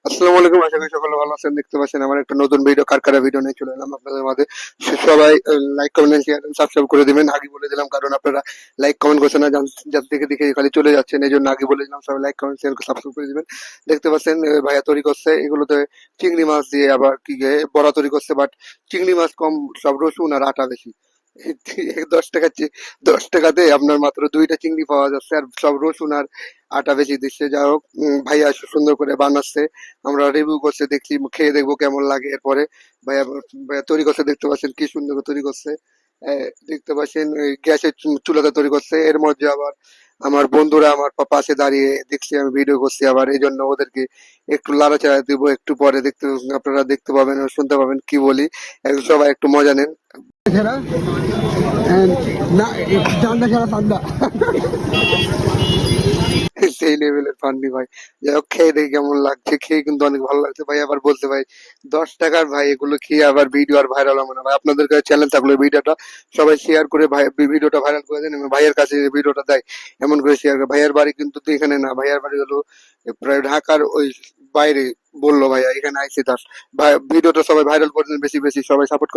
আসসালামু আলাইকুম, আশা করি সকলে ভালো আছেন। দেখতে পাচ্ছেন আমার একটা নতুন ভিডিও, কারখানা ভিডিও নিয়ে চলে এলাম আপনাদের মাঝে। সবাই লাইক কমেন্ট শেয়ার সাবস্ক্রাইব করে দিবেন। আগে বলে দিলাম কারণ আপনারা লাইক কমেন্ট করছেন না, যার দেখে দেখে খালি চলে যাচ্ছেন, এই জন্য আগে বলে দিলাম সবাই লাইক কমেন্ট শেয়ার সাবস্ক্রাইব করে দিবেন। দেখতে পাচ্ছেন ভাইয়া তৈরি করছে এগুলোতে চিংড়ি মাছ দিয়ে, আবার কি বড়া তৈরি করছে, বাট চিংড়ি মাছ কম, সব রসুন আর আটা বেশি। 10 টাকা 10 টাকাতে আপনার মাত্র 2টা চিংড়ি পাওয়া যাচ্ছে, আর সব রসুন আর আটা বেশি দিচ্ছে। যাই হোক, ভাইয়া সুন্দর করে বানাচ্ছে, আমরা রিভিউ করছে, দেখছি খেয়ে দেখবো কেমন লাগে। এরপরে ভাইয়া ভাইয়া তৈরি করছে, দেখতে পাচ্ছেন কি সুন্দর করে তৈরি করছে। দেখতে পাচ্ছেন গ্যাসের চুলাতে তৈরি করছে। এর মধ্যে আবার আমার বন্ধুরা আমার পাশে দাঁড়িয়ে দেখছি আমি ভিডিও করছি, আবার এই জন্য ওদেরকে একটু লাড়াচাড়া দিব। একটু পরে দেখতে আপনারা দেখতে পাবেন ও শুনতে পাবেন কি বলি। সবাই একটু মজা নেন। খেলা না, ঠান্ডা খেলা ঠান্ডা। সেই লেভেলের ফান্ডি ভাই। যাই হোক, খেয়ে দেখি কেমন লাগছে। খেয়ে কিন্তু অনেক ভালো লাগছে ভাই। আবার বলছে ভাই 10 টাকার ভাই এগুলো খেয়ে আবার ভিডিও আর ভাইরাল হবে না ভাই। আপনাদের কাছে চ্যালেঞ্জ থাকলে ভিডিওটা সবাই শেয়ার করে ভাই ভিডিওটা ভাইরাল করে দেন, এবং ভাইয়ের কাছে যে ভিডিওটা দেয় এমন করে শেয়ার করে। ভাইয়ের বাড়ি কিন্তু এখানে না, ভাইয়ের বাড়ি হলো প্রায় ঢাকার ওই বাইরে। বললো ভাইয়া এখানে আইসি তার ভাই, ভিডিওটা সবাই ভাইরাল করে দেন, বেশি বেশি সবাই সাপোর্ট করে।